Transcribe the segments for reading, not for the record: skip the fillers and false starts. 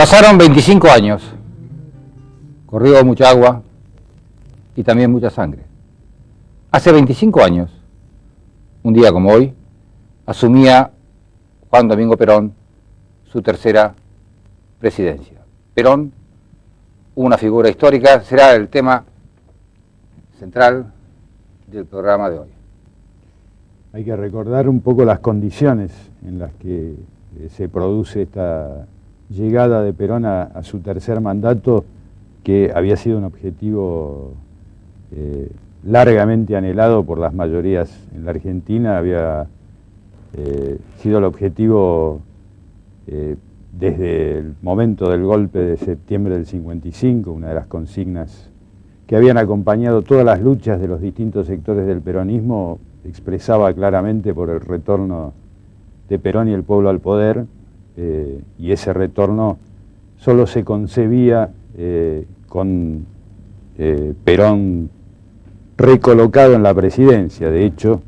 Pasaron 25 años, corrió mucha agua y también mucha sangre. Hace 25 años, un día como hoy, asumía Juan Domingo Perón su tercera presidencia. Perón, una figura histórica, será el tema central del programa de hoy. Hay que recordar un poco las condiciones en las que se produce esta llegada de Perón a su tercer mandato, que había sido un objetivo largamente anhelado por las mayorías en la Argentina. Había sido el objetivo desde el momento del golpe de septiembre del 55, una de las consignas que habían acompañado todas las luchas de los distintos sectores del peronismo, expresaba claramente por el retorno de Perón y el pueblo al poder, y ese retorno solo se concebía con Perón recolocado en la presidencia. De hecho,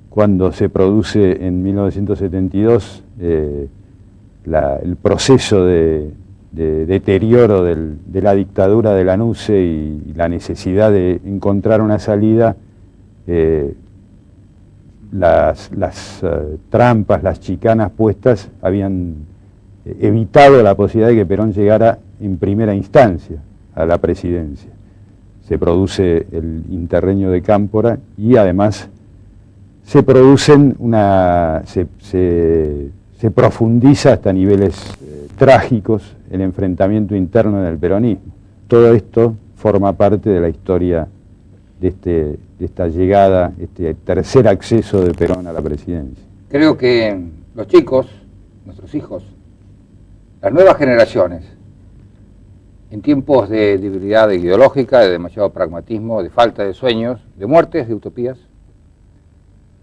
cuando se produce en 1972 el proceso de deterioro de la dictadura de Lanusse y la necesidad de encontrar una salida, las trampas, las chicanas puestas habían evitado la posibilidad de que Perón llegara en primera instancia a la presidencia. Se produce el interreño de Cámpora y además se profundiza hasta niveles trágicos el enfrentamiento interno en el peronismo. Todo esto forma parte de la historia de esta llegada, este tercer acceso de Perón a la presidencia. Creo que los chicos, nuestros hijos, las nuevas generaciones, en tiempos de debilidad ideológica, de demasiado pragmatismo, de falta de sueños, de muertes, de utopías,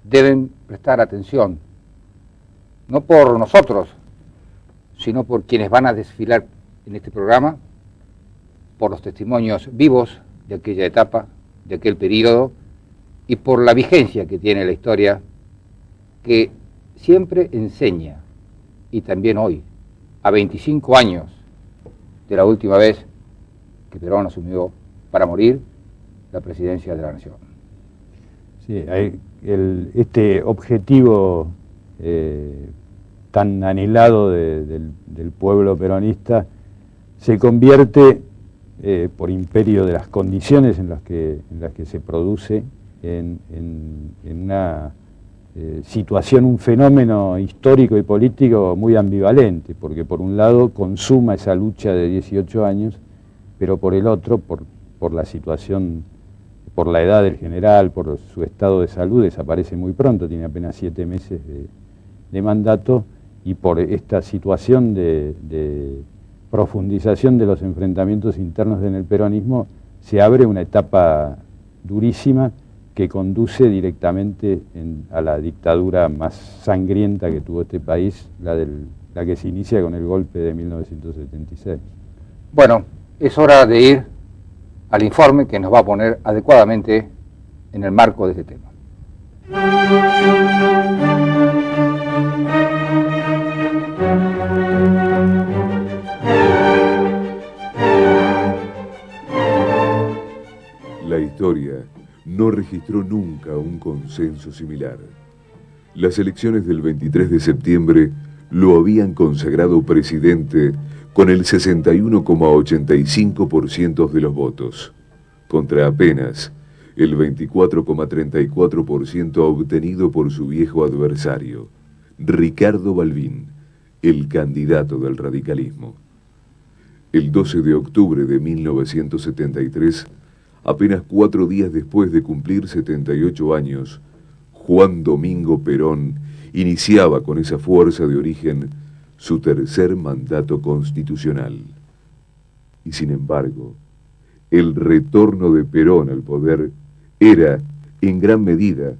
deben prestar atención, no por nosotros, sino por quienes van a desfilar en este programa, por los testimonios vivos de aquella etapa, de aquel periodo, y por la vigencia que tiene la historia, que siempre enseña, y también hoy, a 25 años de la última vez que Perón asumió para morir la presidencia de la Nación. Sí, este objetivo tan anhelado del pueblo peronista se convierte, por imperio de las condiciones en las que se produce, en una situación, un fenómeno histórico y político muy ambivalente, porque por un lado consuma esa lucha de 18 años, pero por el otro, por la situación, por la edad del general, por su estado de salud, desaparece muy pronto, tiene apenas 7 meses de mandato, y por esta situación de profundización de los enfrentamientos internos en el peronismo, se abre una etapa durísima que conduce directamente a la dictadura más sangrienta que tuvo este país, la que se inicia con el golpe de 1976. Bueno, es hora de ir al informe que nos va a poner adecuadamente en el marco de este tema. La historia no registró nunca un consenso similar. Las elecciones del 23 de septiembre lo habían consagrado presidente con el 61,85% de los votos, contra apenas el 24,34% obtenido por su viejo adversario, Ricardo Balbín, el candidato del radicalismo. El 12 de octubre de 1973, apenas 4 días después de cumplir 78 años, Juan Domingo Perón iniciaba con esa fuerza de origen su tercer mandato constitucional. Y sin embargo, el retorno de Perón al poder era, en gran medida,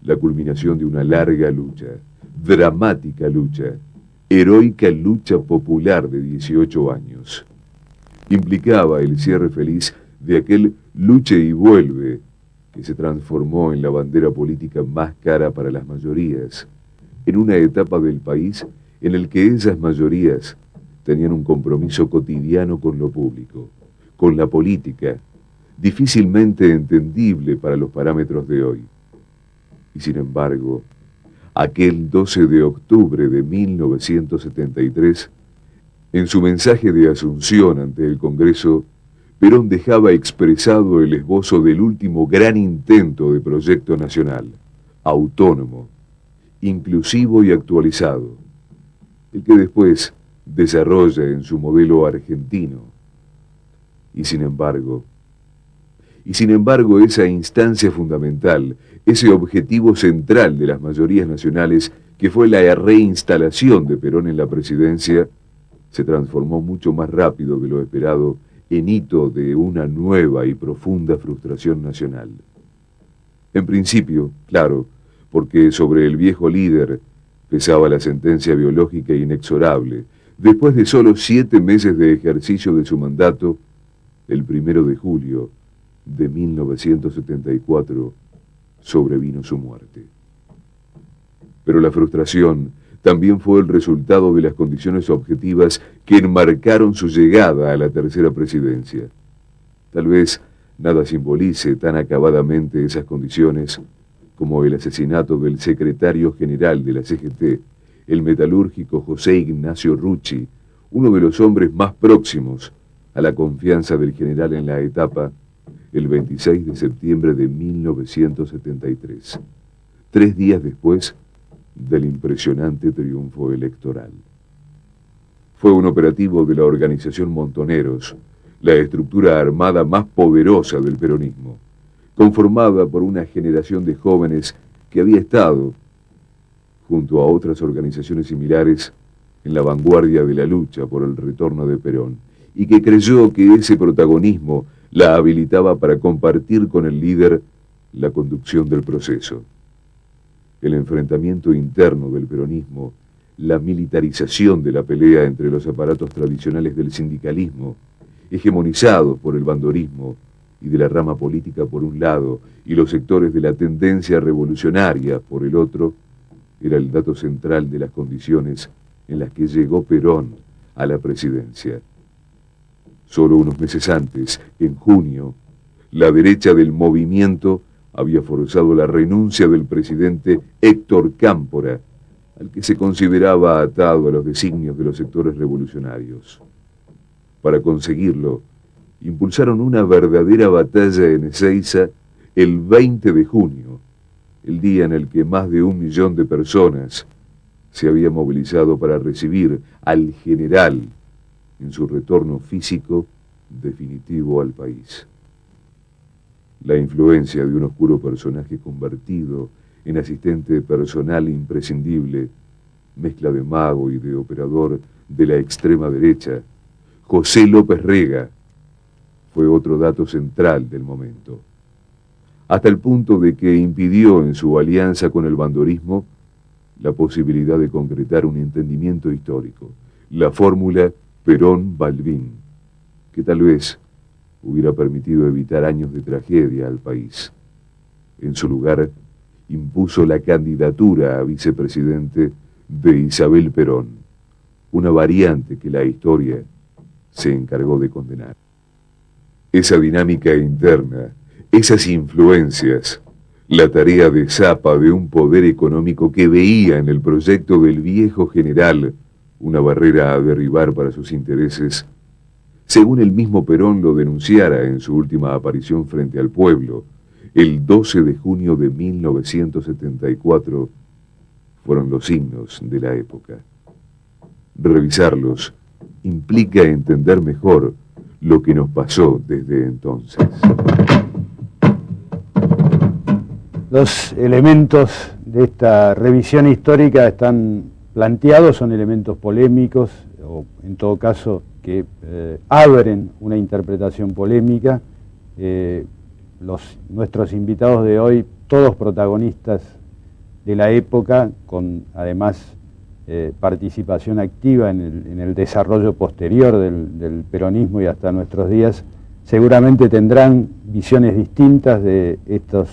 la culminación de una larga lucha, dramática lucha, heroica lucha popular de 18 años. Implicaba el cierre feliz de aquel luche y vuelve que se transformó en la bandera política más cara para las mayorías, en una etapa del país en el que esas mayorías tenían un compromiso cotidiano con lo público, con la política, difícilmente entendible para los parámetros de hoy. Y sin embargo, aquel 12 de octubre de 1973, en su mensaje de asunción ante el Congreso, Perón dejaba expresado el esbozo del último gran intento de proyecto nacional, autónomo, inclusivo y actualizado, el que después desarrolla en su modelo argentino. Y sin embargo, esa instancia fundamental, ese objetivo central de las mayorías nacionales, que fue la reinstalación de Perón en la presidencia, se transformó mucho más rápido de lo esperado en hito de una nueva y profunda frustración nacional. En principio, claro, porque sobre el viejo líder pesaba la sentencia biológica inexorable. Después de solo 7 meses de ejercicio de su mandato, el 1 de julio de 1974 sobrevino su muerte. Pero la frustración también fue el resultado de las condiciones objetivas que enmarcaron su llegada a la tercera presidencia. Tal vez nada simbolice tan acabadamente esas condiciones como el asesinato del secretario general de la CGT, el metalúrgico José Ignacio Rucci, uno de los hombres más próximos a la confianza del general en la etapa, el 26 de septiembre de 1973, 3 días después del impresionante triunfo electoral. Fue un operativo de la organización Montoneros, la estructura armada más poderosa del peronismo, conformada por una generación de jóvenes que había estado, junto a otras organizaciones similares, en la vanguardia de la lucha por el retorno de Perón, y que creyó que ese protagonismo la habilitaba para compartir con el líder la conducción del proceso. El enfrentamiento interno del peronismo, la militarización de la pelea entre los aparatos tradicionales del sindicalismo, hegemonizados por el bandorismo y de la rama política por un lado, y los sectores de la tendencia revolucionaria por el otro, era el dato central de las condiciones en las que llegó Perón a la presidencia. Solo unos meses antes, en junio, la derecha del movimiento había forzado la renuncia del presidente Héctor Cámpora, al que se consideraba atado a los designios de los sectores revolucionarios. Para conseguirlo, impulsaron una verdadera batalla en Ezeiza el 20 de junio, el día en el que más de 1 millón de personas se había movilizado para recibir al general en su retorno físico definitivo al país. La influencia de un oscuro personaje convertido en asistente personal imprescindible, mezcla de mago y de operador de la extrema derecha, José López Rega, fue otro dato central del momento, hasta el punto de que impidió en su alianza con el bandorismo la posibilidad de concretar un entendimiento histórico, la fórmula Perón-Balbín, que tal vez hubiera permitido evitar años de tragedia al país. En su lugar, impuso la candidatura a vicepresidente de Isabel Perón, una variante que la historia se encargó de condenar. Esa dinámica interna, esas influencias, la tarea de zapa de un poder económico que veía en el proyecto del viejo general una barrera a derribar para sus intereses, según el mismo Perón lo denunciara en su última aparición frente al pueblo, el 12 de junio de 1974, fueron los signos de la época. Revisarlos implica entender mejor lo que nos pasó desde entonces. Los elementos de esta revisión histórica están planteados, son elementos polémicos, o en todo caso que abren una interpretación polémica. Nuestros invitados de hoy, todos protagonistas de la época, con además participación activa en el desarrollo posterior del peronismo y hasta nuestros días, seguramente tendrán visiones distintas de estas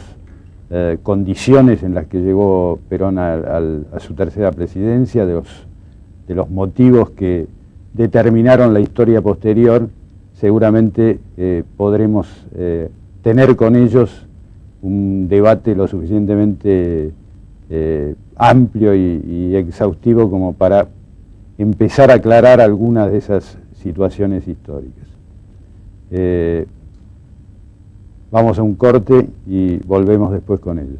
condiciones en las que llegó Perón a su tercera presidencia, de los motivos que determinaron la historia posterior, seguramente podremos tener con ellos un debate lo suficientemente amplio y exhaustivo como para empezar a aclarar algunas de esas situaciones históricas. Vamos a un corte y volvemos después con ellos.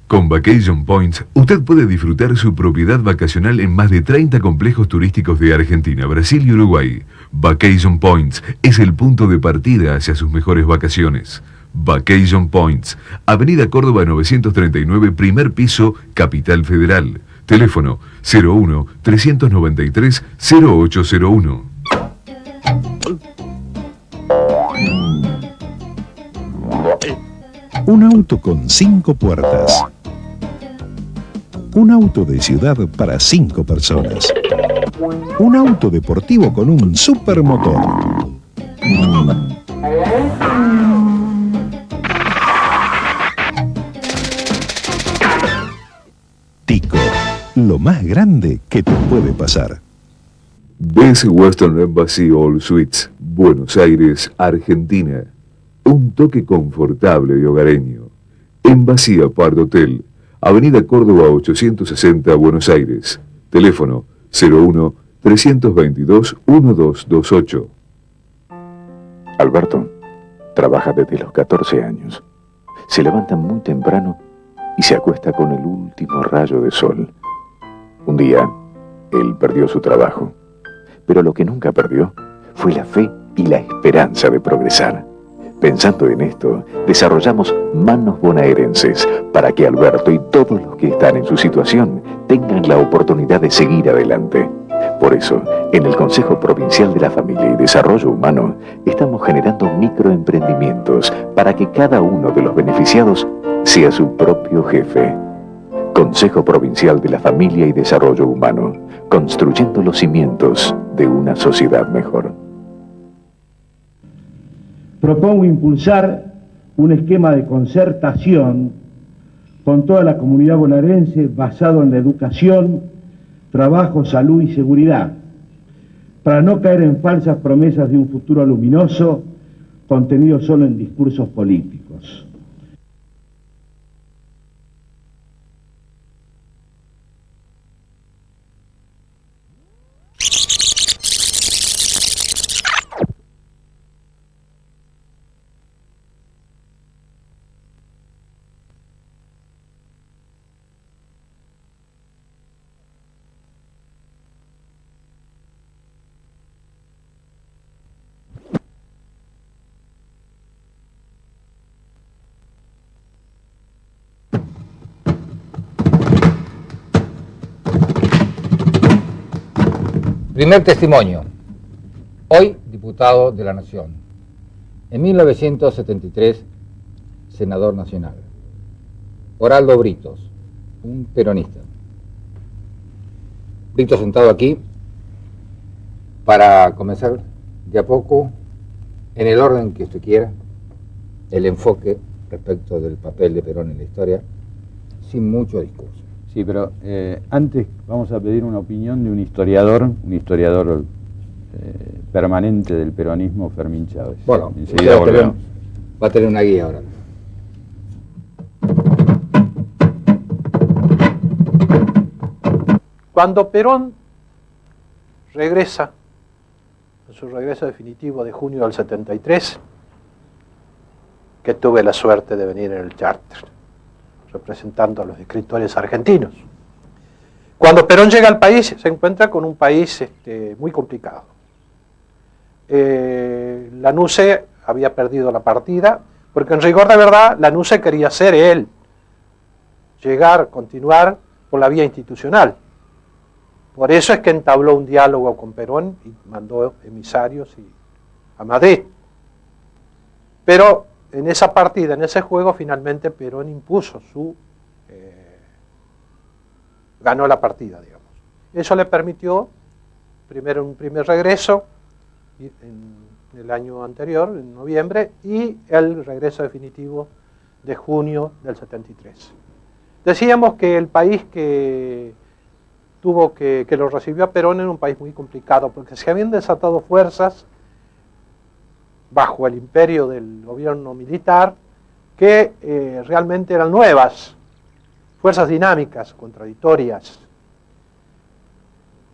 Con Vacation Points, usted puede disfrutar su propiedad vacacional en más de 30 complejos turísticos de Argentina, Brasil y Uruguay. Vacation Points es el punto de partida hacia sus mejores vacaciones. Vacation Points, Avenida Córdoba 939, primer piso, Capital Federal. Teléfono 01-393-0801. Un auto con 5 puertas. Un auto de ciudad para 5 personas. Un auto deportivo con un supermotor. Tico, lo más grande que te puede pasar. Best Western Embassy All Suites, Buenos Aires, Argentina. Un toque confortable y hogareño. Embassy Apart Hotel, Avenida Córdoba 860, Buenos Aires. Teléfono 01-322-1228. Alberto trabaja desde los 14 años. Se levanta muy temprano y se acuesta con el último rayo de sol. Un día, él perdió su trabajo, pero lo que nunca perdió fue la fe y la esperanza de progresar. Pensando en esto, desarrollamos Manos Bonaerenses para que Alberto y todos los que están en su situación tengan la oportunidad de seguir adelante. Por eso, en el Consejo Provincial de la Familia y Desarrollo Humano, estamos generando microemprendimientos para que cada uno de los beneficiados sea su propio jefe. Consejo Provincial de la Familia y Desarrollo Humano, construyendo los cimientos de una sociedad mejor. Propongo impulsar un esquema de concertación con toda la comunidad bonaerense basado en la educación, trabajo, salud y seguridad, para no caer en falsas promesas de un futuro luminoso contenido solo en discursos políticos. Primer testimonio. Hoy, diputado de la Nación. En 1973, senador nacional. Oraldo Britos, un peronista. Britos sentado aquí para comenzar de a poco, en el orden que usted quiera, el enfoque respecto del papel de Perón en la historia, sin mucho discurso. Sí, pero antes vamos a pedir una opinión de un historiador permanente del peronismo, Fermín Chávez. Bueno, enseguida volvemos. Va a tener una guía ahora. Cuando Perón regresa, en su regreso definitivo de junio del 73, que tuve la suerte de venir en el charter, representando a los escritores argentinos. Cuando Perón llega al país, se encuentra con un país muy complicado. Lanusse había perdido la partida, porque en rigor de verdad, Lanusse quería ser él, llegar, continuar por la vía institucional. Por eso es que entabló un diálogo con Perón y mandó emisarios a Madrid. Pero en esa partida, en ese juego, finalmente Perón impuso su ganó la partida, digamos. Eso le permitió primero un primer regreso en el año anterior, en noviembre, y el regreso definitivo de junio del 73. Decíamos que el país que lo recibió a Perón era un país muy complicado, porque se habían desatado fuerzas bajo el imperio del gobierno militar que realmente eran nuevas, fuerzas dinámicas, contradictorias,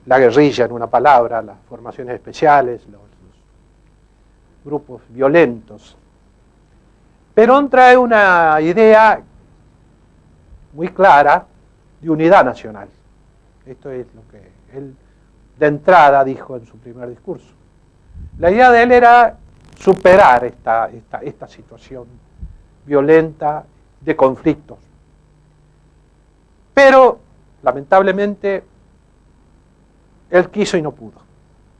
la guerrilla en una palabra, las formaciones especiales, los grupos violentos. Perón trae una idea muy clara de unidad nacional. Esto es lo que él de entrada dijo en su primer discurso. La idea de él era superar esta situación violenta de conflictos. Pero, lamentablemente, él quiso y no pudo.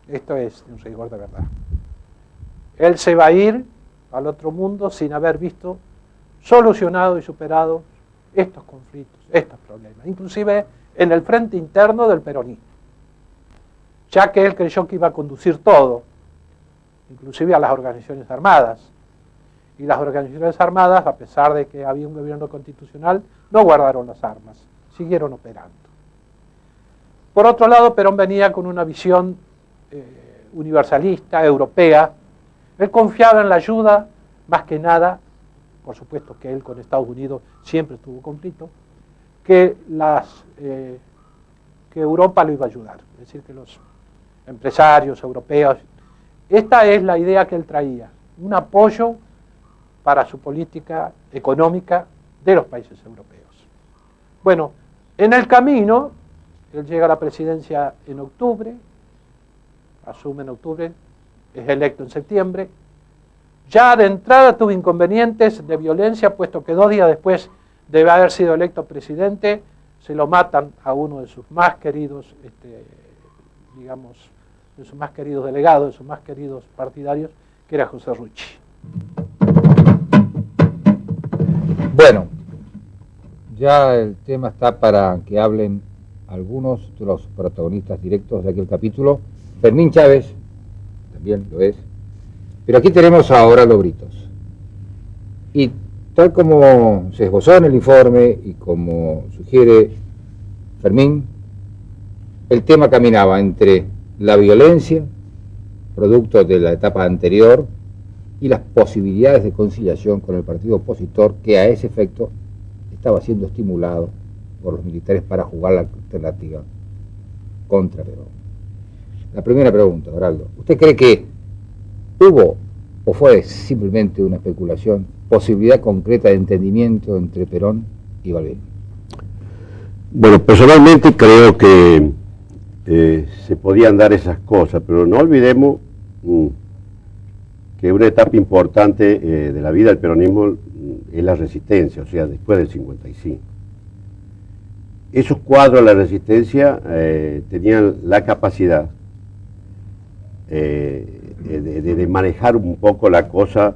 Esto es un rigor de verdad. Él se va a ir al otro mundo sin haber visto solucionado y superado estos conflictos, estos problemas, inclusive en el frente interno del peronismo, ya que él creyó que iba a conducir todo, inclusive a las organizaciones armadas. Y las organizaciones armadas, a pesar de que había un gobierno constitucional, no guardaron las armas, siguieron operando. Por otro lado, Perón venía con una visión universalista, europea. Él confiaba en la ayuda, más que nada, por supuesto que él con Estados Unidos siempre tuvo conflicto, que Europa lo iba a ayudar, es decir, que los empresarios europeos. Esta es la idea que él traía, un apoyo para su política económica de los países europeos. Bueno, en el camino, él llega a la presidencia en octubre, asume en octubre, es electo en septiembre. Ya de entrada tuvo inconvenientes de violencia, puesto que 2 días después de haber sido electo presidente, se lo matan a uno de sus más queridos, digamos, de sus más queridos delegados, de sus más queridos partidarios, que era José Rucci. Bueno, ya el tema está para que hablen algunos de los protagonistas directos de aquel capítulo. Fermín Chávez, también lo es, pero aquí tenemos ahora los Britos. Y tal como se esbozó en el informe y como sugiere Fermín, el tema caminaba entre la violencia, producto de la etapa anterior, y las posibilidades de conciliación con el partido opositor, que a ese efecto estaba siendo estimulado por los militares para jugar la alternativa contra Perón. La primera pregunta, Doraldo, ¿usted cree que hubo, o fue simplemente una especulación, posibilidad concreta de entendimiento entre Perón y Balbín? Bueno, personalmente creo que se podían dar esas cosas, pero no olvidemos que una etapa importante de la vida del peronismo es la resistencia, o sea, después del 55. Esos cuadros de la resistencia tenían la capacidad de manejar un poco la cosa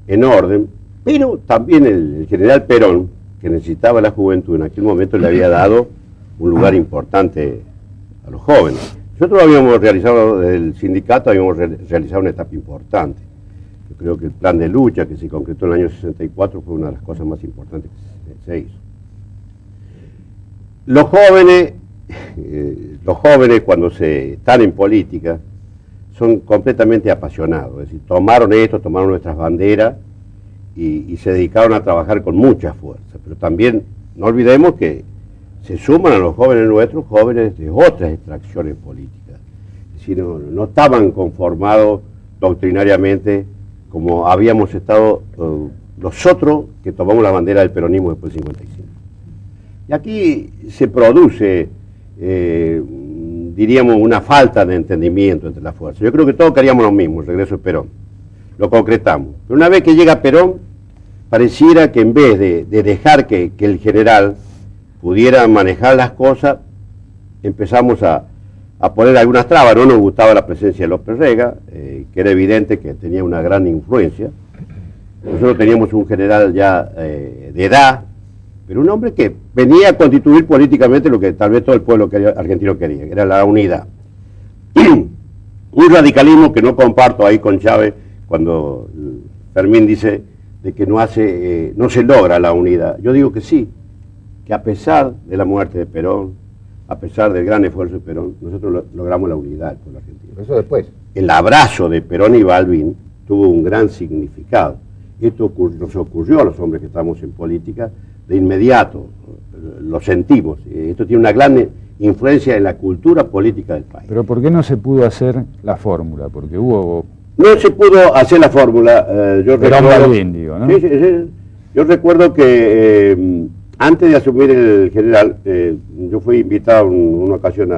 en orden, pero también el general Perón, que necesitaba la juventud, en aquel momento le había dado un lugar importante a los jóvenes. Nosotros habíamos realizado, desde el sindicato habíamos realizado una etapa importante. Yo creo que el plan de lucha que se concretó en el año 64 fue una de las cosas más importantes que se hizo. Los jóvenes cuando están en política son completamente apasionados, es decir, tomaron nuestras banderas y se dedicaron a trabajar con mucha fuerza, pero también no olvidemos que se suman a los jóvenes nuestros, jóvenes de otras extracciones políticas, es decir, no estaban conformados doctrinariamente como habíamos estado nosotros que tomamos la bandera del peronismo después del 55. Y aquí se produce, diríamos, una falta de entendimiento entre las fuerzas. Yo creo que todos queríamos lo mismo, el regreso de Perón. Lo concretamos. Pero una vez que llega Perón, pareciera que en vez de dejar que el general pudiera manejar las cosas, empezamos a poner algunas trabas. No nos gustaba la presencia de López Rega, que era evidente que tenía una gran influencia. Nosotros teníamos un general ya de edad, pero un hombre que venía a constituir políticamente lo que tal vez todo el pueblo argentino quería, que era la unidad. Un radicalismo que no comparto ahí con Chávez cuando Fermín dice de que no se logra la unidad. Yo digo que sí, que a pesar de la muerte de Perón, a pesar del gran esfuerzo de Perón, nosotros logramos la unidad del pueblo argentino. Eso después. El abrazo de Perón y Balbín tuvo un gran significado. Esto nos ocurrió a los hombres que estamos en política de inmediato, lo sentimos. Esto tiene una gran influencia en la cultura política del país. Pero ¿por qué no se pudo hacer la fórmula? Porque hubo... No se pudo hacer la fórmula. Perón Balbín, digo, ¿no? Sí. Yo recuerdo que antes de asumir el general, yo fui invitado en una ocasión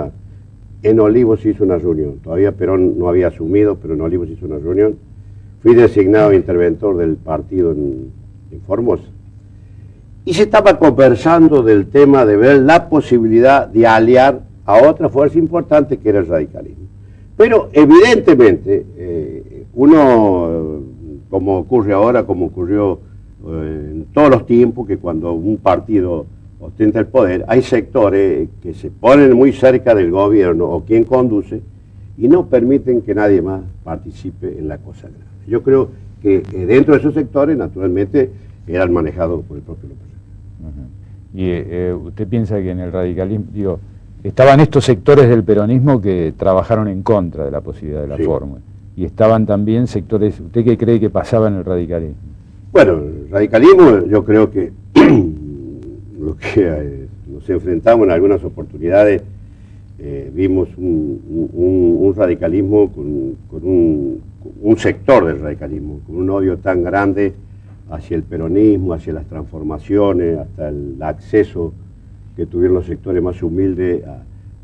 en Olivos se hizo una reunión. Todavía Perón no había asumido, pero en Olivos se hizo una reunión. Fui designado interventor del partido en Formosa. Y se estaba conversando del tema de ver la posibilidad de aliar a otra fuerza importante que era el radicalismo. Pero evidentemente, uno, como ocurre ahora, como ocurrió en todos los tiempos, que cuando un partido ostenta el poder, hay sectores que se ponen muy cerca del gobierno o quien conduce y no permiten que nadie más participe en la cosa grande. Yo creo que dentro de esos sectores, naturalmente, eran manejados por el propio López. Y usted piensa que en el radicalismo, digo, estaban estos sectores del peronismo que trabajaron en contra de la posibilidad de la fórmula, y estaban también sectores, ¿usted qué cree que pasaba en el radicalismo? Bueno, el radicalismo, yo creo que lo que nos enfrentamos en algunas oportunidades, vimos un radicalismo con un sector del radicalismo, con un odio tan grande hacia el peronismo, hacia las transformaciones, hasta el acceso que tuvieron los sectores más humildes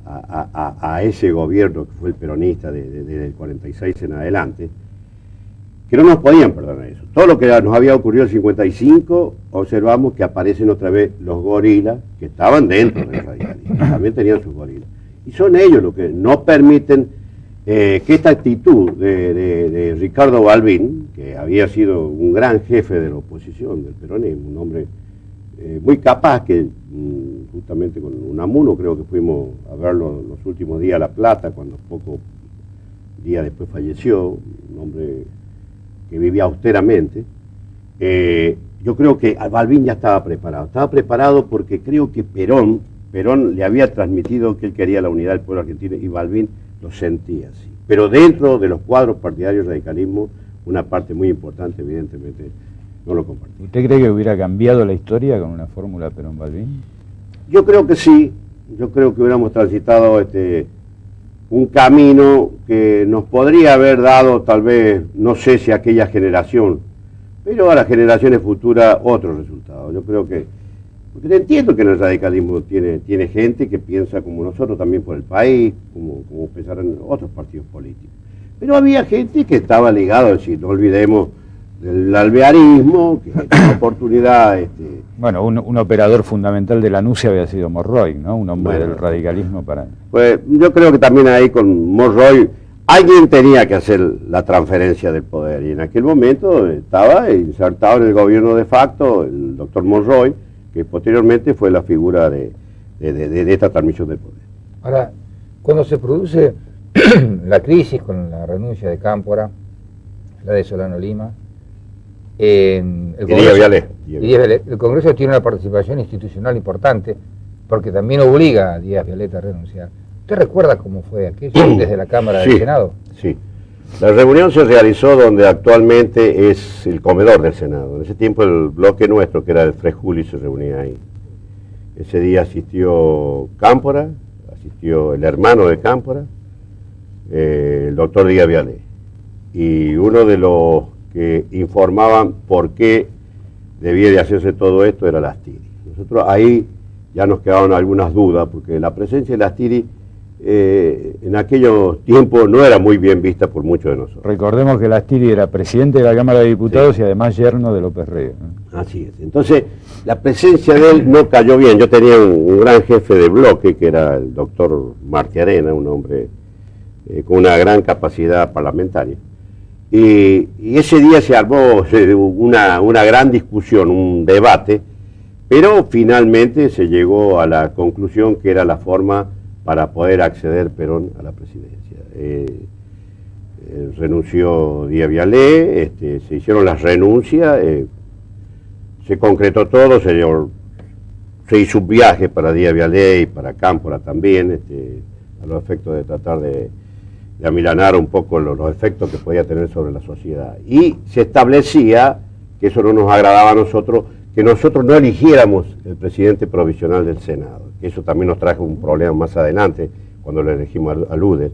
a ese gobierno que fue el peronista desde el 46 en adelante, que no nos podían perdonar eso. Todo lo que nos había ocurrido en el 55, observamos que aparecen otra vez los gorilas, que estaban dentro del radicalismo, también tenían sus gorilas. Y son ellos los que no permiten que esta actitud de Ricardo Balbín, que había sido un gran jefe de la oposición del peronismo, un hombre muy capaz, que justamente con Unamuno creo que fuimos a verlo los últimos días a La Plata, cuando pocos días después falleció, un hombre que vivía austeramente. Yo creo que Balbín ya estaba preparado porque creo que Perón le había transmitido que él quería la unidad del pueblo argentino y Balbín lo sentía así. Pero dentro de los cuadros partidarios del radicalismo, una parte muy importante, evidentemente, no lo compartía. ¿Usted cree que hubiera cambiado la historia con una fórmula Perón-Balbín? Yo creo que sí. Yo creo que hubiéramos transitado un camino que nos podría haber dado, tal vez, no sé si aquella generación, pero a las generaciones futuras, otros resultados. Yo creo que, porque entiendo que en el radicalismo tiene gente que piensa como nosotros también por el país, como pensaron otros partidos políticos. Pero había gente que estaba ligada, es decir, no olvidemos del alvearismo, que en una oportunidad... Bueno, un operador fundamental de la NUCE había sido Monroy, ¿no? Un hombre del radicalismo para... Pues yo creo que también ahí con Monroy, alguien tenía que hacer la transferencia del poder, y en aquel momento estaba insertado en el gobierno de facto el doctor Monroy, que posteriormente fue la figura de esta transmisión del poder. Ahora, cuando se produce la crisis con la renuncia de Cámpora, la de Solano Lima, el Congreso tiene una participación institucional importante, porque también obliga a Díaz Vialet a renunciar. ¿Usted recuerda cómo fue aquello desde la Cámara del Senado? Sí. La reunión se realizó donde actualmente es el comedor del Senado. En ese tiempo el bloque nuestro, que era el Frejuli, se reunía ahí. Ese día asistió Cámpora, asistió el hermano de Cámpora, el doctor Díaz Vialet. Y uno de los que informaban por qué debía de hacerse todo esto era Lastiri. Nosotros ahí ya nos quedaban algunas dudas, porque la presencia de Lastiri en aquellos tiempos no era muy bien vista por muchos de nosotros. Recordemos que Lastiri era presidente de la Cámara de Diputados y además yerno de López Rega, ¿no? Así es. Entonces, la presencia de él no cayó bien. Yo tenía un gran jefe de bloque, que era el doctor Martiarena, un hombre con una gran capacidad parlamentaria. Y ese día se armó una gran discusión, un debate, Pero finalmente se llegó a la conclusión que era la forma para poder acceder Perón a la presidencia. Renunció Díaz Vialé, se hicieron las renuncias, se concretó todo, se hizo un viaje para Díaz Vialé y para Cámpora también, a los efectos de tratar de amilanar un poco los efectos que podía tener sobre la sociedad. Y se establecía, que eso no nos agradaba a nosotros, que nosotros no eligiéramos el presidente provisional del Senado, que eso también nos trajo un problema más adelante, cuando le elegimos a Luder.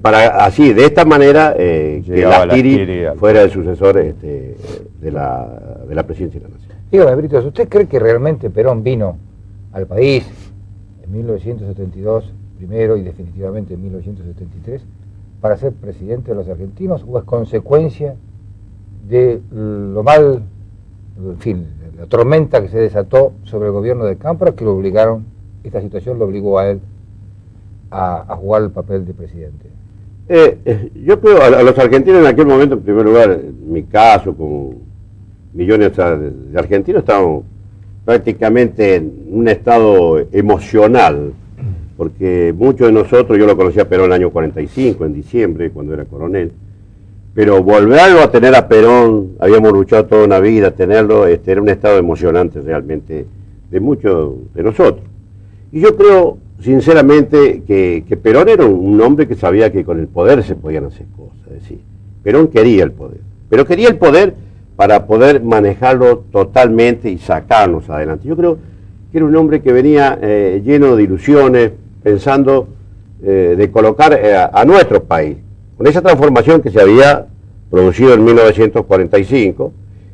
Para así, de esta manera, que Lastiri fuera el sucesor de la presidencia de la Nación. Dígame, Britos, ¿usted cree que realmente Perón vino al país en 1972 primero y definitivamente en 1973 para ser presidente de los argentinos, o es consecuencia de lo mal, en fin, la tormenta que se desató sobre el gobierno de Cámpora, que lo obligaron, esta situación lo obligó a él a jugar el papel de presidente? Yo creo a los argentinos en aquel momento, en primer lugar, en mi caso, como millones de argentinos, estábamos prácticamente en un estado emocional, porque muchos de nosotros, yo lo conocí a Perón en el año 45, en diciembre, cuando era coronel, pero volverlo a tener a Perón, habíamos luchado toda una vida, tenerlo, era un estado emocionante realmente de muchos de nosotros. Y yo creo, sinceramente, que Perón era un hombre que sabía que con el poder se podían hacer cosas, es decir, Perón quería el poder, pero quería el poder para poder manejarlo totalmente y sacarnos adelante. Yo creo que era un hombre que venía lleno de ilusiones, pensando de colocar a nuestro país, con esa transformación que se había producido en 1945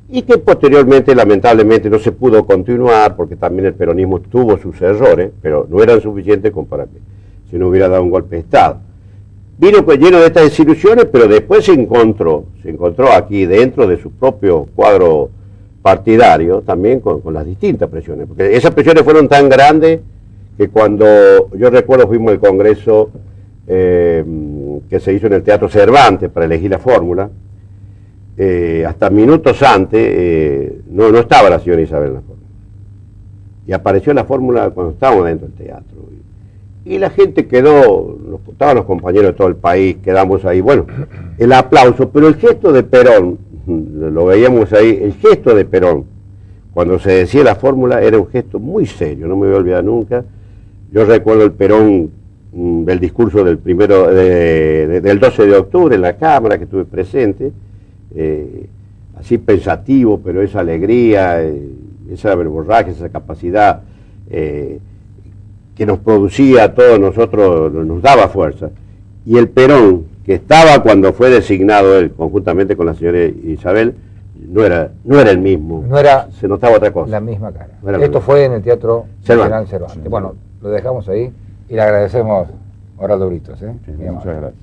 y que posteriormente lamentablemente no se pudo continuar porque también el peronismo tuvo sus errores, pero no eran suficientes como para que se nos hubiera dado un golpe de Estado. Vino pues lleno de estas desilusiones, pero después se encontró aquí dentro de su propio cuadro partidario también con las distintas presiones, porque esas presiones fueron tan grandes que cuando yo recuerdo fuimos al Congreso que se hizo en el Teatro Cervantes para elegir la fórmula, hasta minutos antes no estaba la señora Isabel en la fórmula, y apareció la fórmula cuando estábamos dentro del teatro, y la gente quedó, estaban los compañeros de todo el país, quedamos ahí, bueno, el aplauso, pero el gesto de Perón, lo veíamos ahí, el gesto de Perón, cuando se decía la fórmula, era un gesto muy serio, no me voy a olvidar nunca. Yo recuerdo el Perón del discurso del 12 de octubre en la Cámara, que estuve presente, así pensativo, pero esa alegría, esa verborraje, esa capacidad que nos producía a todos nosotros, nos daba fuerza. Y el Perón, que estaba cuando fue designado él, conjuntamente con la señora Isabel, no era el mismo, se notaba otra cosa. La misma cara. Esto fue en el Teatro Nacional Cervantes. Bueno, lo dejamos ahí y le agradecemos a Oraldo Britos. Sí, muchas gracias.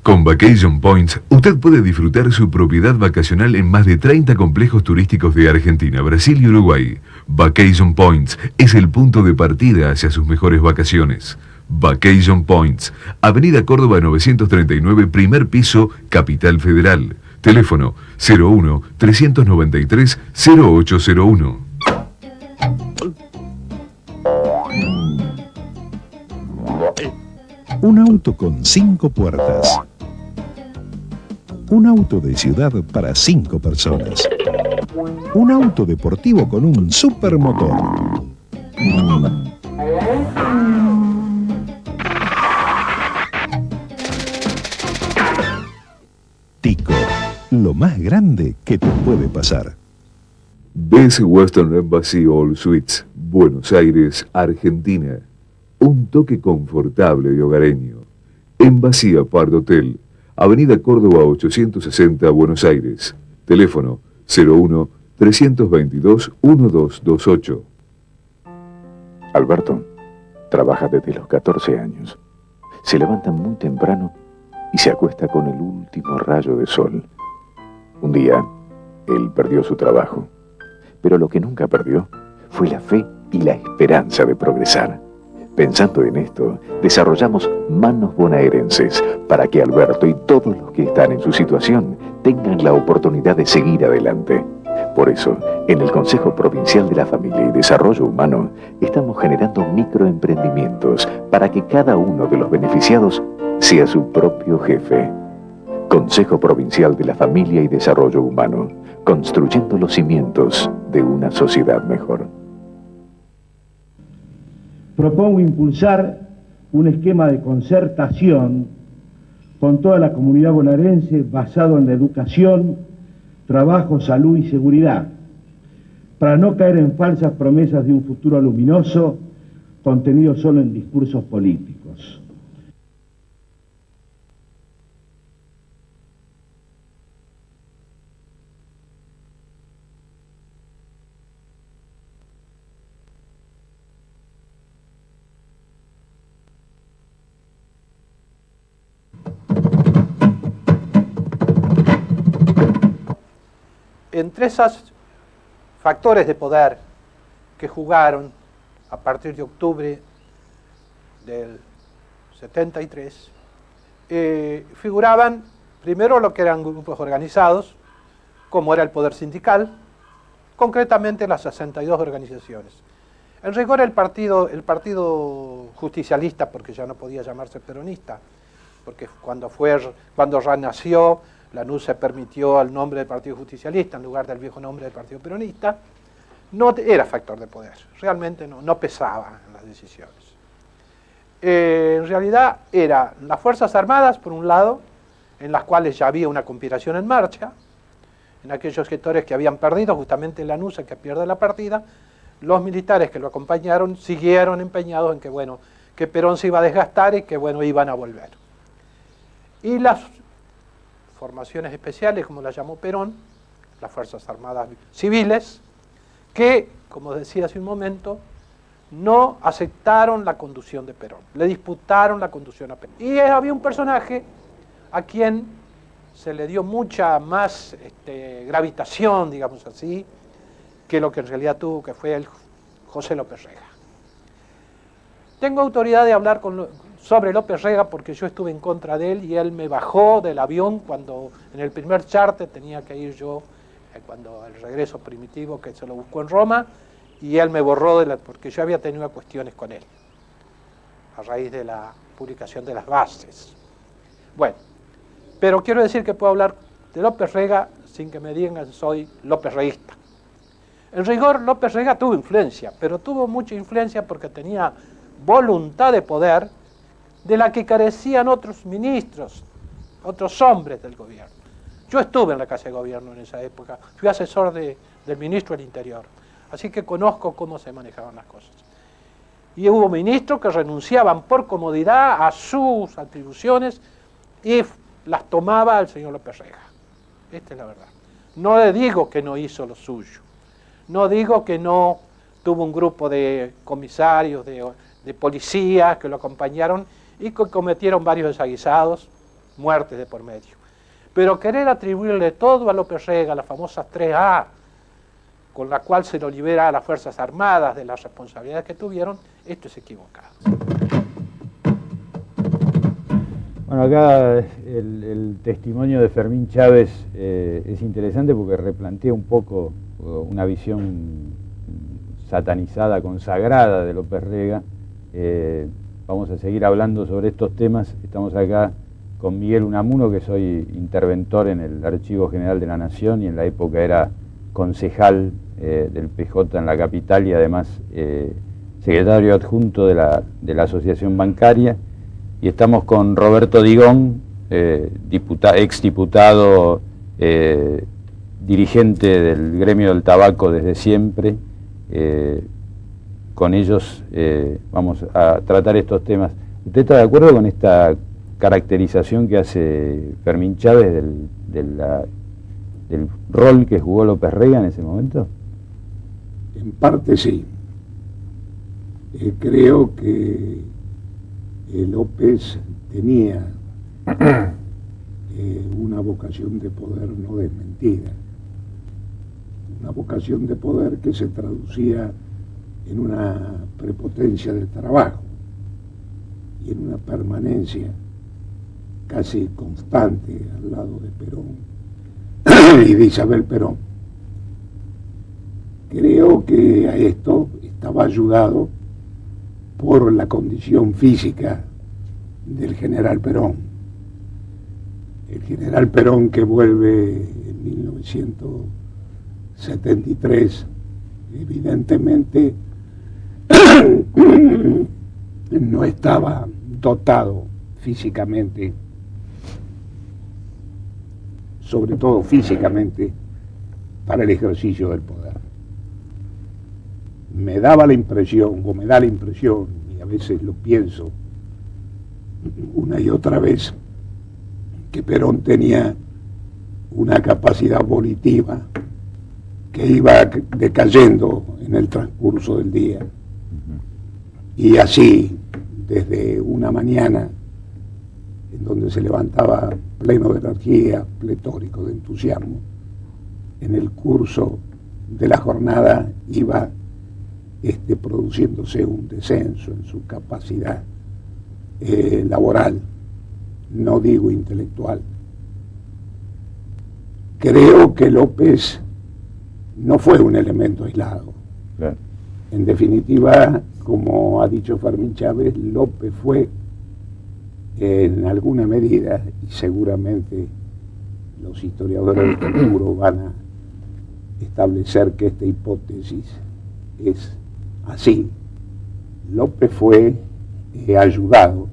Con Vacation Points, usted puede disfrutar su propiedad vacacional en más de 30 complejos turísticos de Argentina, Brasil y Uruguay. Vacation Points es el punto de partida hacia sus mejores vacaciones. Vacation Points, Avenida Córdoba 939, primer piso, Capital Federal. Teléfono 01-393-0801. Un auto con 5 puertas. Un auto de ciudad para 5 personas. Un auto deportivo con un supermotor. Tico, lo más grande que te puede pasar. Best Western Embassy All Suites, Buenos Aires, Argentina. Un toque confortable y hogareño. Embassy Apart Hotel, Avenida Córdoba 860, Buenos Aires. Teléfono 01-322-1228. Alberto trabaja desde los 14 años. Se levanta muy temprano y se acuesta con el último rayo de sol. Un día, él perdió su trabajo, pero lo que nunca perdió fue la fe y la esperanza de progresar. Pensando en esto, desarrollamos Manos Bonaerenses para que Alberto y todos los que están en su situación tengan la oportunidad de seguir adelante. Por eso, en el Consejo Provincial de la Familia y Desarrollo Humano, estamos generando microemprendimientos para que cada uno de los beneficiados sea su propio jefe. Consejo Provincial de la Familia y Desarrollo Humano, construyendo los cimientos de una sociedad mejor. Propongo impulsar un esquema de concertación con toda la comunidad bonaerense basado en la educación, trabajo, salud y seguridad, para no caer en falsas promesas de un futuro luminoso contenido solo en discursos políticos. Entre esos factores de poder que jugaron a partir de octubre del 73, figuraban primero lo que eran grupos organizados, como era el poder sindical, concretamente las 62 organizaciones. En rigor el partido justicialista, porque ya no podía llamarse peronista, porque cuando renació, la NUS se permitió el nombre del Partido Justicialista en lugar del viejo nombre del Partido Peronista, no era factor de poder, realmente no pesaba en las decisiones. En realidad eran las Fuerzas Armadas, por un lado, en las cuales ya había una conspiración en marcha, en aquellos sectores que habían perdido, justamente la NUS que pierde la partida, los militares que lo acompañaron siguieron empeñados en que Perón se iba a desgastar y que iban a volver. Y las formaciones especiales, como las llamó Perón, las Fuerzas Armadas civiles, que, como decía hace un momento, no aceptaron la conducción de Perón, le disputaron la conducción a Perón. Y había un personaje a quien se le dio mucha más gravitación, digamos así, que lo que en realidad tuvo, que fue el José López Rega. Tengo autoridad de hablar sobre López Rega porque yo estuve en contra de él y él me bajó del avión cuando en el primer charter tenía que ir yo, cuando el regreso primitivo que se lo buscó en Roma, y él me borró porque yo había tenido cuestiones con él a raíz de la publicación de las bases. Bueno, pero quiero decir que puedo hablar de López Rega sin que me digan soy López Reguista. En rigor, López Rega tuvo influencia, pero tuvo mucha influencia porque tenía voluntad de poder de la que carecían otros ministros, otros hombres del gobierno. Yo estuve en la Casa de Gobierno en esa época, fui asesor del ministro del Interior, así que conozco cómo se manejaban las cosas. Y hubo ministros que renunciaban por comodidad a sus atribuciones y las tomaba el señor López Rega. Esta es la verdad. No le digo que no hizo lo suyo, no digo que no tuvo un grupo de comisarios, de policías que lo acompañaron y que cometieron varios desaguisados, muertes de por medio. Pero querer atribuirle todo a López Rega, las famosas 3A, con la cual se lo libera a las Fuerzas Armadas de las responsabilidades que tuvieron, esto es equivocado. Bueno, acá el testimonio de Fermín Chávez es interesante porque replantea un poco una visión satanizada, consagrada de López Rega. Vamos a seguir hablando sobre estos temas. Estamos acá con Miguel Unamuno, que soy interventor en el Archivo General de la Nación y en la época era concejal del PJ en la capital y además secretario adjunto de la Asociación Bancaria. Y estamos con Roberto Digón, exdiputado, dirigente del gremio del tabaco desde siempre. Con ellos vamos a tratar estos temas. ¿Usted está de acuerdo con esta caracterización que hace Fermín Chávez del rol que jugó López Rega en ese momento? En parte sí. Creo que López tenía una vocación de poder no desmentida, una vocación de poder que se traducía en una prepotencia del trabajo. y en una permanencia casi constante al lado de Perón y de Isabel Perón. Creo que a esto estaba ayudado por la condición física del general Perón. El general Perón, que vuelve en 1973, evidentemente no estaba dotado físicamente, sobre todo físicamente, para el ejercicio del poder. Me daba la impresión, o me da la impresión, y a veces lo pienso una y otra vez, que Perón tenía una capacidad volitiva que iba decayendo en el transcurso del día. Y así, desde una mañana en donde se levantaba pleno de energía, pletórico de entusiasmo, en el curso de la jornada iba produciéndose un descenso en su capacidad laboral, no digo intelectual. Creo que López no fue un elemento aislado. Claro. En definitiva, como ha dicho Fermín Chávez, López fue en alguna medida, y seguramente los historiadores del futuro van a establecer que esta hipótesis es así. López fue ayudado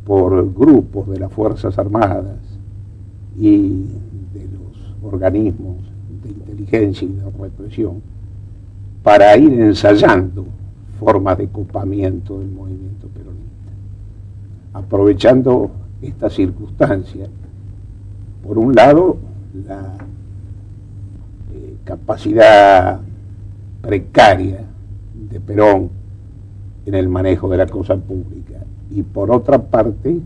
por grupos de las Fuerzas Armadas y de los organismos de inteligencia y de represión para ir ensayando formas de copamiento del movimiento peronista. Aprovechando esta circunstancia, por un lado, la capacidad precaria de Perón en el manejo de la cosa pública, y por otra parte,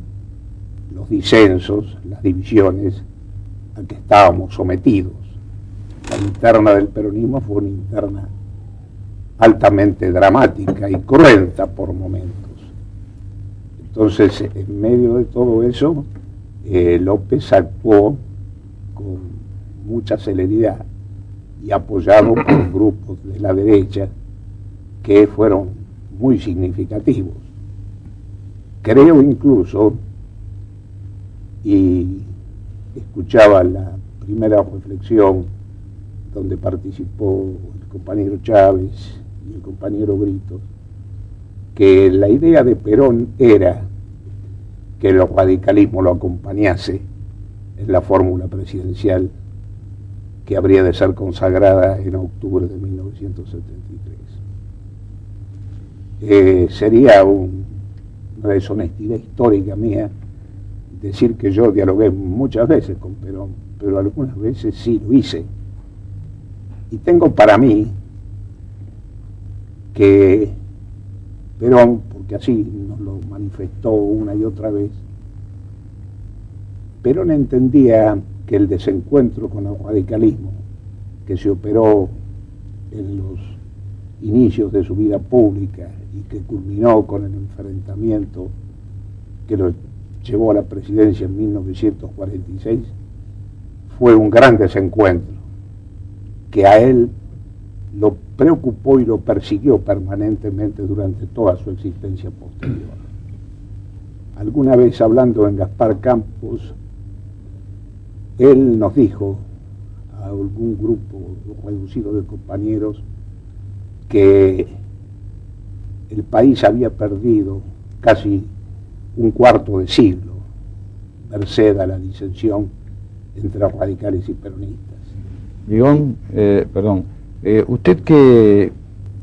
los disensos, las divisiones a que estábamos sometidos. La interna del peronismo fue una interna altamente dramática y cruenta por momentos. Entonces, en medio de todo eso, López actuó con mucha celeridad y apoyado por grupos de la derecha que fueron muy significativos. Creo incluso, y escuchaba la primera reflexión donde participó el compañero Chávez y el compañero Brito, que la idea de Perón era que el radicalismo lo acompañase en la fórmula presidencial que habría de ser consagrada en octubre de 1973. Sería una deshonestidad histórica mía decir que yo dialogué muchas veces con Perón, pero algunas veces sí lo hice. Y tengo para mí que Perón, porque así nos lo manifestó una y otra vez, Perón entendía que el desencuentro con el radicalismo que se operó en los inicios de su vida pública y que culminó con el enfrentamiento que lo llevó a la presidencia en 1946, fue un gran desencuentro que a él lo preocupó y lo persiguió permanentemente durante toda su existencia posterior. Alguna vez hablando en Gaspar Campos, él nos dijo a algún grupo reducido de compañeros que el país había perdido casi un cuarto de siglo, merced a la disensión entre radicales y peronistas. Vigón, ¿usted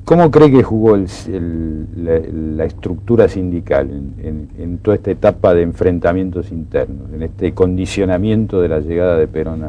cómo cree que jugó la estructura sindical en toda esta etapa de enfrentamientos internos, en este condicionamiento de la llegada de Perón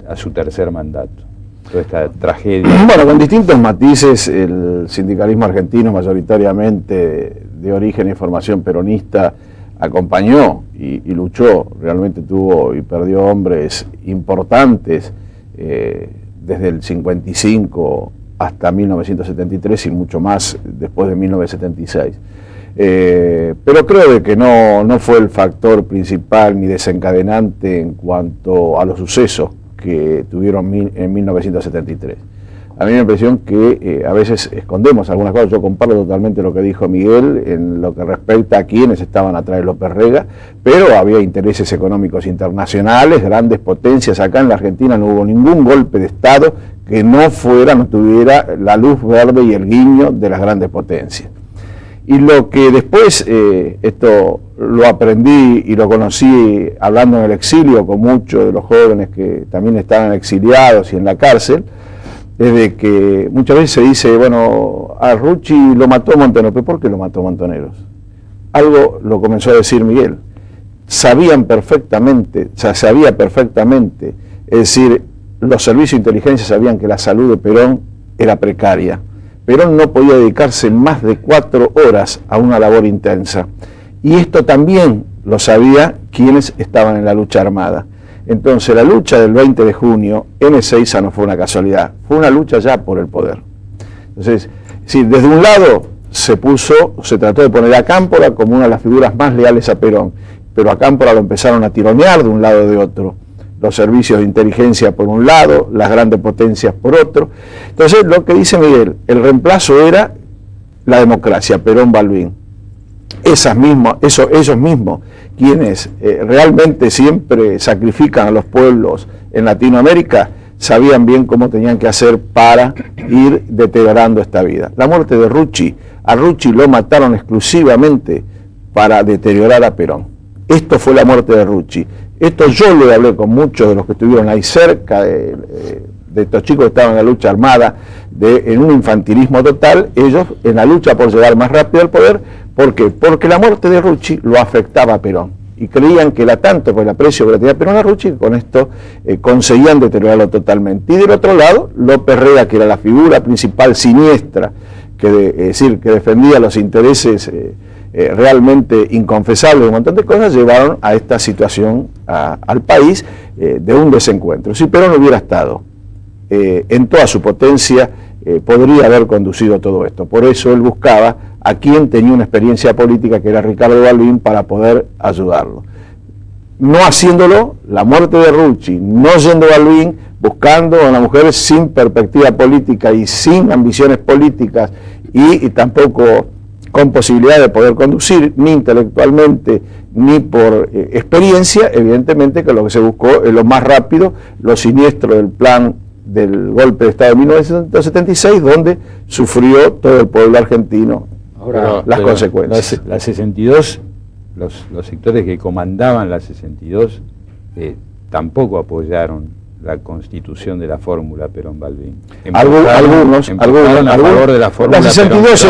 a su tercer mandato? Toda esta tragedia. Bueno, con distintos matices, el sindicalismo argentino, mayoritariamente de origen y formación peronista, acompañó y luchó, realmente tuvo y perdió hombres importantes desde el 55 hasta 1973 y mucho más después de 1976. Pero creo de que no fue el factor principal ni desencadenante en cuanto a los sucesos que tuvieron en 1973. A mí me da la impresión que a veces escondemos algunas cosas. Yo comparto totalmente lo que dijo Miguel en lo que respecta a quienes estaban atrás de López Rega, pero había intereses económicos internacionales, grandes potencias. Acá en la Argentina no hubo ningún golpe de Estado que no tuviera la luz verde y el guiño de las grandes potencias. Y lo que después, esto lo aprendí y lo conocí hablando en el exilio con muchos de los jóvenes que también estaban exiliados y en la cárcel, es de que muchas veces se dice, bueno, a Rucci lo mató Montoneros. ¿Pero por qué lo mató Montoneros? Algo lo comenzó a decir Miguel. Sabía perfectamente, es decir, los servicios de inteligencia sabían que la salud de Perón era precaria. Perón no podía dedicarse más de 4 horas a una labor intensa. Y esto también lo sabía quienes estaban en la lucha armada. Entonces la lucha del 20 de junio en Ezeiza no fue una casualidad, fue una lucha ya por el poder. Entonces, sí, desde un lado se trató de poner a Cámpora como una de las figuras más leales a Perón, pero a Cámpora lo empezaron a tironear de un lado o de otro. Los servicios de inteligencia por un lado, las grandes potencias por otro. Entonces, lo que dice Miguel, el reemplazo era la democracia, Perón-Balbín. Ellos mismos, quienes realmente siempre sacrifican a los pueblos en Latinoamérica, sabían bien cómo tenían que hacer para ir deteriorando esta vida. La muerte de Rucci, a Rucci lo mataron exclusivamente para deteriorar a Perón. Esto fue la muerte de Rucci. Esto yo lo hablé con muchos de los que estuvieron ahí cerca, de estos chicos que estaban en la lucha armada, en un infantilismo total, ellos en la lucha por llegar más rápido al poder. ¿Por qué? Porque la muerte de Rucci lo afectaba a Perón y creían que era tanto por el aprecio que le tenía Perón a Rucci que con esto conseguían deteriorarlo totalmente. Y del otro lado, López Rega, que era la figura principal siniestra, que defendía los intereses realmente inconfesables de un montón de cosas, llevaron a esta situación al país de un desencuentro. Si Perón hubiera estado en toda su potencia, podría haber conducido todo esto. Por eso él buscaba a quien tenía una experiencia política, que era Ricardo Balbín, para poder ayudarlo. No haciéndolo, la muerte de Rucci, no yendo Balbín, buscando a una mujer sin perspectiva política y sin ambiciones políticas y tampoco con posibilidad de poder conducir, ni intelectualmente, ni por experiencia, evidentemente que lo que se buscó es lo más rápido, lo siniestro del plan del golpe de Estado de 1976, donde sufrió todo el pueblo argentino las consecuencias. La 62, los sectores que comandaban la 62 tampoco apoyaron la constitución de la fórmula Perón-Balbín. Algunos a favor de la fórmula. La 62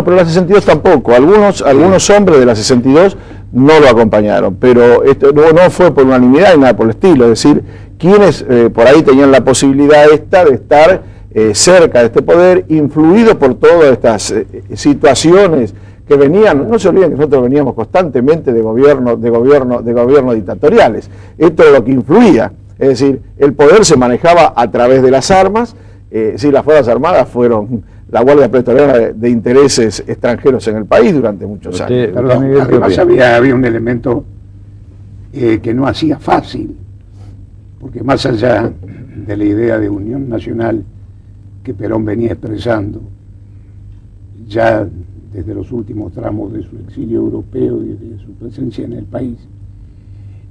pero la 62 tampoco. Algunos hombres de la 62 no lo acompañaron, pero esto no fue por unanimidad ni nada por el estilo. Es decir, quienes por ahí tenían la posibilidad de estar cerca de este poder, influidos por todas estas situaciones que venían. No se olviden que nosotros veníamos constantemente de gobiernos dictatoriales. Esto es lo que influía. Es decir, el poder se manejaba a través de las armas. Las Fuerzas Armadas fueron la guardia pretoriana de intereses extranjeros en el país durante muchos años. Además había un elemento que no hacía fácil, porque más allá de la idea de unión nacional que Perón venía expresando ya desde los últimos tramos de su exilio europeo y de su presencia en el país,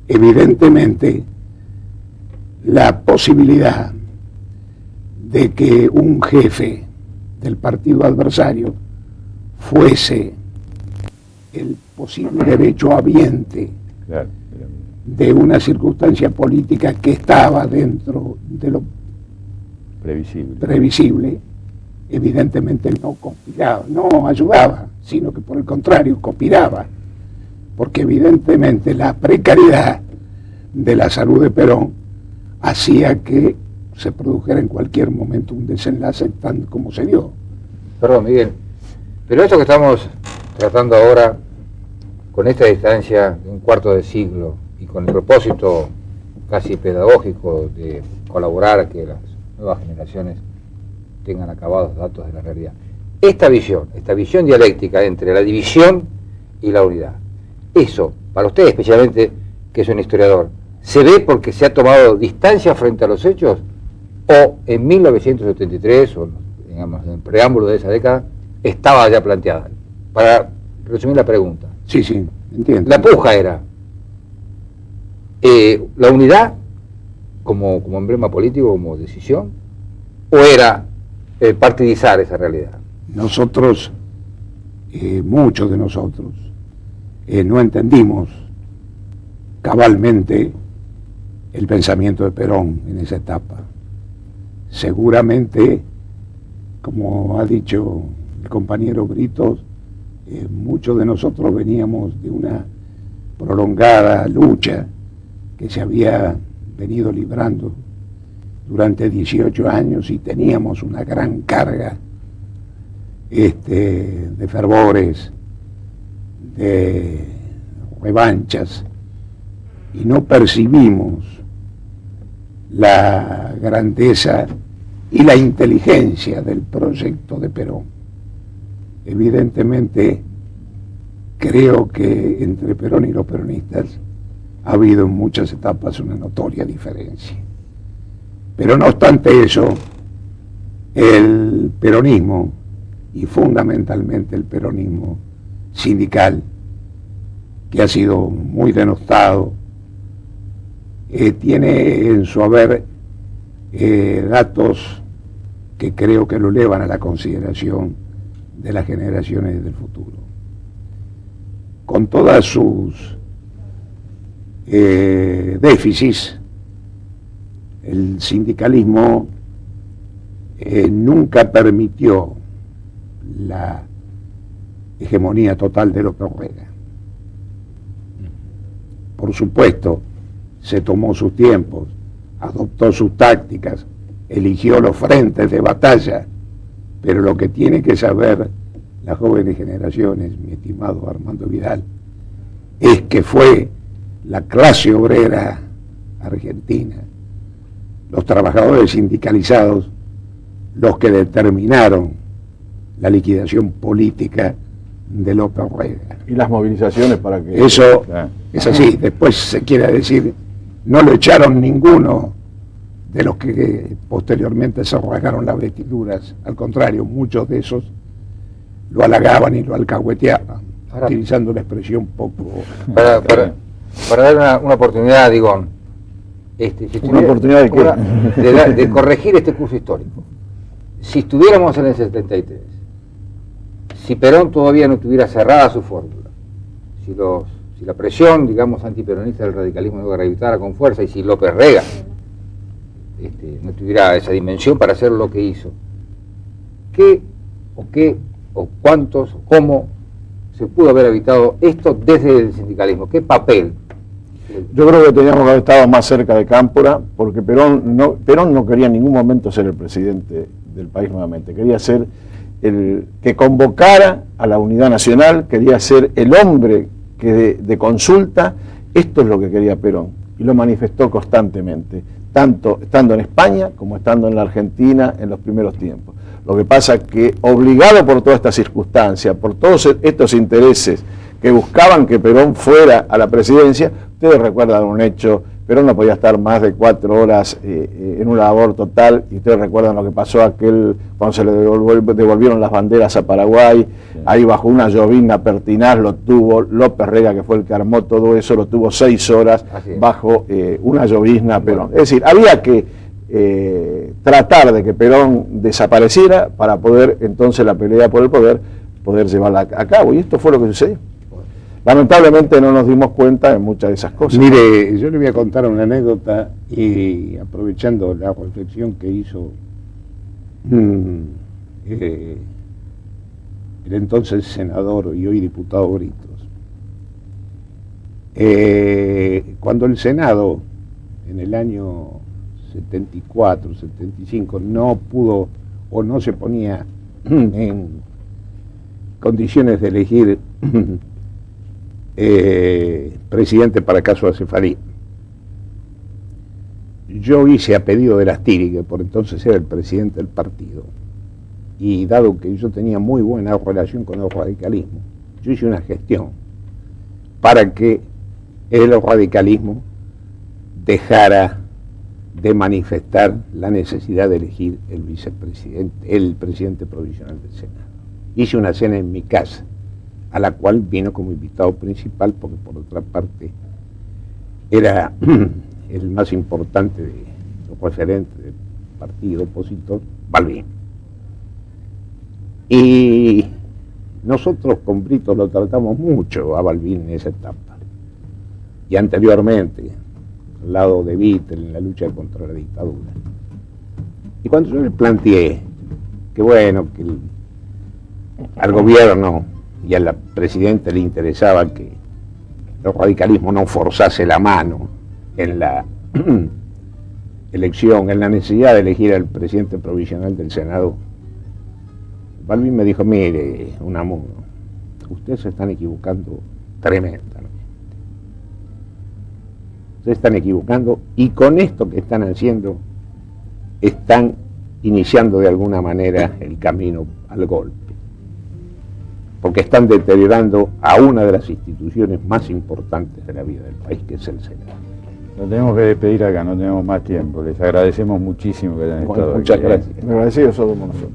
evidentemente la posibilidad de que un jefe del partido adversario fuese el posible derechohabiente de una circunstancia política que estaba dentro de lo previsible, evidentemente no conspiraba, no ayudaba, sino que por el contrario conspiraba, porque evidentemente la precariedad de la salud de Perón hacía que se produjera en cualquier momento un desenlace tan como se dio. Perdón, Miguel, pero esto que estamos tratando ahora, con esta distancia de un cuarto de siglo y con el propósito casi pedagógico de colaborar a que las nuevas generaciones tengan acabados datos de la realidad, esta visión dialéctica entre la división y la unidad. Eso, para usted especialmente, que es un historiador, ¿se ve porque se ha tomado distancia frente a los hechos? ¿O en 1973, o digamos en el preámbulo de esa década, estaba ya planteada? Para resumir la pregunta. Sí, sí, entiendo. La puja era la unidad como emblema político, como decisión, o era partidizar esa realidad. Nosotros, muchos de nosotros, no entendimos cabalmente el pensamiento de Perón en esa etapa. Seguramente, como ha dicho el compañero Britos, muchos de nosotros veníamos de una prolongada lucha que se había venido librando durante 18 años y teníamos una gran carga de fervores, de revanchas, y no percibimos la grandeza y la inteligencia del proyecto de Perón. Evidentemente, creo que entre Perón y los peronistas ha habido en muchas etapas una notoria diferencia. Pero no obstante eso, el peronismo, y fundamentalmente el peronismo sindical, que ha sido muy denostado, tiene en su haber datos que creo que lo elevan a la consideración de las generaciones del futuro. Con todas sus déficits, el sindicalismo nunca permitió la hegemonía total de López Rega. Por supuesto, se tomó sus tiempos, adoptó sus tácticas, eligió los frentes de batalla, pero lo que tiene que saber las jóvenes generaciones, mi estimado Armando Vidal, es que fue la clase obrera argentina, los trabajadores sindicalizados, los que determinaron la liquidación política de López Rega. Y las movilizaciones para que... Eso es así. Después se quiere decir, no lo echaron ninguno de los que posteriormente se rasgaron las vestiduras. Al contrario, muchos de esos lo halagaban y lo alcahueteaban, utilizando la expresión poco... Para dar una oportunidad a Digón. ¿Una oportunidad de qué? De corregir este curso histórico. Si estuviéramos en el 73, si Perón todavía no tuviera cerrada su fórmula, si la presión, digamos, antiperonista del radicalismo no gravitara con fuerza, y si López Rega no tuviera esa dimensión para hacer lo que hizo, ¿qué o cuántos, cómo se pudo haber evitado esto desde el sindicalismo? ¿Qué papel? Yo creo que teníamos que haber estado más cerca de Cámpora, porque Perón no quería en ningún momento ser el presidente del país nuevamente, quería ser el que convocara a la unidad nacional, quería ser el hombre que de consulta. Esto es lo que quería Perón, y lo manifestó constantemente, tanto estando en España como estando en la Argentina en los primeros tiempos. Lo que pasa es que, obligado por toda esta circunstancia, por todos estos intereses que buscaban que Perón fuera a la presidencia, ustedes recuerdan un hecho: Perón no podía estar más de 4 horas en una labor total, y ustedes recuerdan lo que pasó cuando se le devolvieron las banderas a Paraguay, ahí bajo una llovizna pertinaz lo tuvo López Rega, que fue el que armó todo eso, lo tuvo 6 horas bajo una llovizna Perón. Es decir, había que tratar de que Perón desapareciera para poder, entonces, la pelea por el poder llevarla a cabo, y esto fue lo que sucedió. Lamentablemente no nos dimos cuenta de muchas de esas cosas. Mire, yo le voy a contar una anécdota, y aprovechando la reflexión que hizo el entonces senador y hoy diputado Britos. Cuando el Senado, en el año 74, 75, no pudo o no se ponía en condiciones de elegir presidente para caso de acefalía, yo hice, a pedido de Lastiri, que por entonces era el presidente del partido, y dado que yo tenía muy buena relación con el radicalismo, yo hice una gestión para que el radicalismo dejara de manifestar la necesidad de elegir el presidente provisional del Senado. Hice una cena en mi casa, a la cual vino como invitado principal, porque por otra parte era el más importante de los referentes del partido opositor, Balbín. Y nosotros con Brito lo tratamos mucho a Balbín en esa etapa. Y anteriormente, al lado de Vittel en la lucha contra la dictadura. Y cuando yo le planteé que bueno, que al gobierno y a la presidenta le interesaba que el radicalismo no forzase la mano en la elección, en la necesidad de elegir al presidente provisional del Senado, Balbín me dijo, mire, Unamuno, ustedes se están equivocando tremendamente. Ustedes están equivocando y con esto que están haciendo están iniciando de alguna manera el camino al golpe. Porque están deteriorando a una de las instituciones más importantes de la vida del país, que es el Senado. Nos tenemos que despedir acá, no tenemos más tiempo. Les agradecemos muchísimo que hayan estado aquí. Muchas gracias. Agradecidos somos nosotros.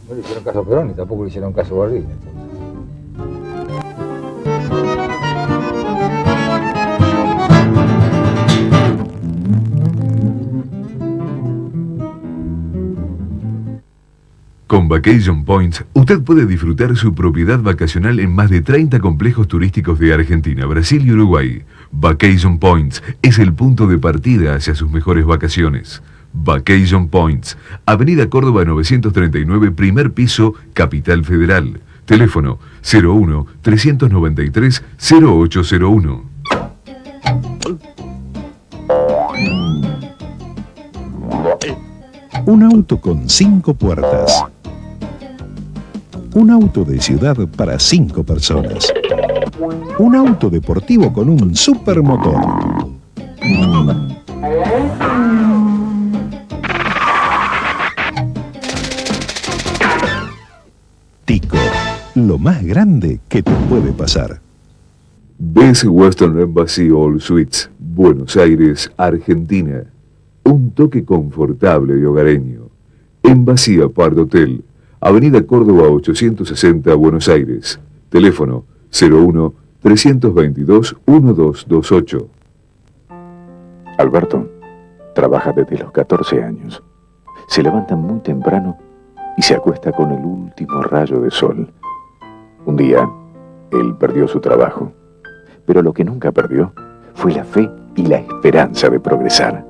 No le hicieron caso a Perón y tampoco le hicieron caso a Balbín. Con Vacation Points, usted puede disfrutar su propiedad vacacional en más de 30 complejos turísticos de Argentina, Brasil y Uruguay. Vacation Points es el punto de partida hacia sus mejores vacaciones. Vacation Points, Avenida Córdoba 939, primer piso, Capital Federal. Teléfono 01-393-0801. Un auto con 5 puertas. Un auto de ciudad para 5 personas. Un auto deportivo con un supermotor. Tico, lo más grande que te puede pasar. Best Western Embassy All Suites, Buenos Aires, Argentina. Un toque confortable y hogareño. Embassy Apart Hotel, Avenida Córdoba 860, Buenos Aires. Teléfono 01-322-1228. Alberto trabaja desde los 14 años. Se levanta muy temprano y se acuesta con el último rayo de sol. Un día, él perdió su trabajo, pero lo que nunca perdió fue la fe y la esperanza de progresar.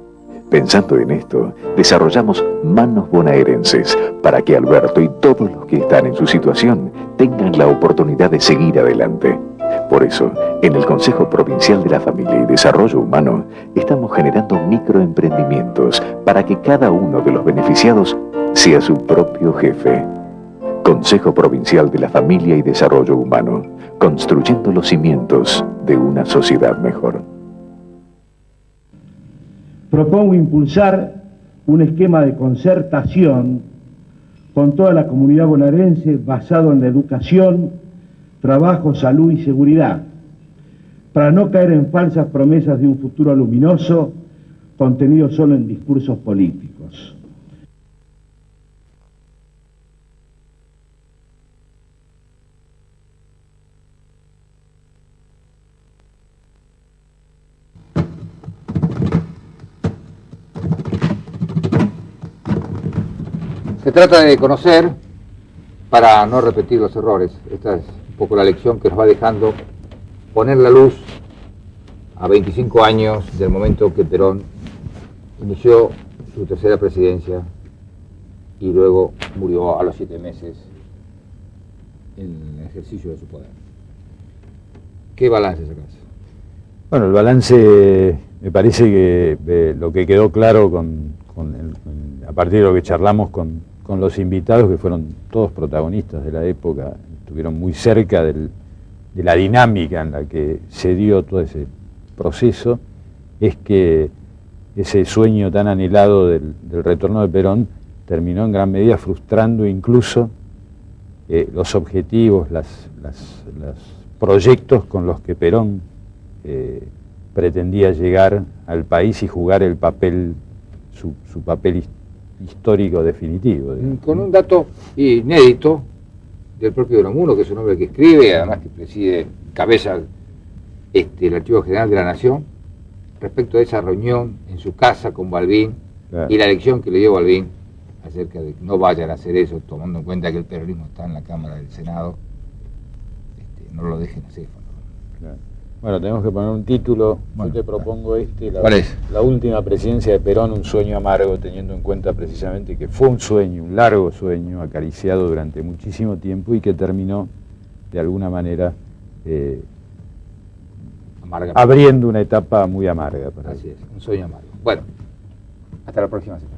Pensando en esto, desarrollamos Manos Bonaerenses para que Alberto y todos los que están en su situación tengan la oportunidad de seguir adelante. Por eso, en el Consejo Provincial de la Familia y Desarrollo Humano, estamos generando microemprendimientos para que cada uno de los beneficiados sea su propio jefe. Consejo Provincial de la Familia y Desarrollo Humano, construyendo los cimientos de una sociedad mejor. Propongo impulsar un esquema de concertación con toda la comunidad bonaerense basado en la educación, trabajo, salud y seguridad, para no caer en falsas promesas de un futuro luminoso contenido solo en discursos políticos. Se trata de conocer para no repetir los errores. Esta es un poco la lección que nos va dejando poner la luz a 25 años del momento que Perón inició su tercera presidencia y luego murió a los 7 meses en el ejercicio de su poder. ¿Qué balance sacas? Bueno, el balance me parece que lo que quedó claro a partir de lo que charlamos con los invitados, que fueron todos protagonistas de la época, estuvieron muy cerca de la dinámica en la que se dio todo ese proceso, es que ese sueño tan anhelado del retorno de Perón terminó en gran medida frustrando incluso los objetivos, los proyectos con los que Perón pretendía llegar al país y jugar el papel, su papel histórico definitivo. Con un dato inédito del propio Unamuno, que es un hombre que escribe, además que preside, cabeza el Archivo General de la Nación, respecto de esa reunión en su casa con Balbín, claro, y la lección que le dio Balbín acerca de que no vayan a hacer eso, tomando en cuenta que el peronismo está en la Cámara del Senado, no lo dejen hacer. Claro. Bueno, tenemos que poner un título. Bueno, yo te propongo ¿cuál es? La última presidencia de Perón, un sueño amargo, teniendo en cuenta precisamente que fue un sueño, un largo sueño, acariciado durante muchísimo tiempo y que terminó de alguna manera abriendo una etapa muy amarga. Así es, un sueño amargo. Bueno, hasta la próxima semana.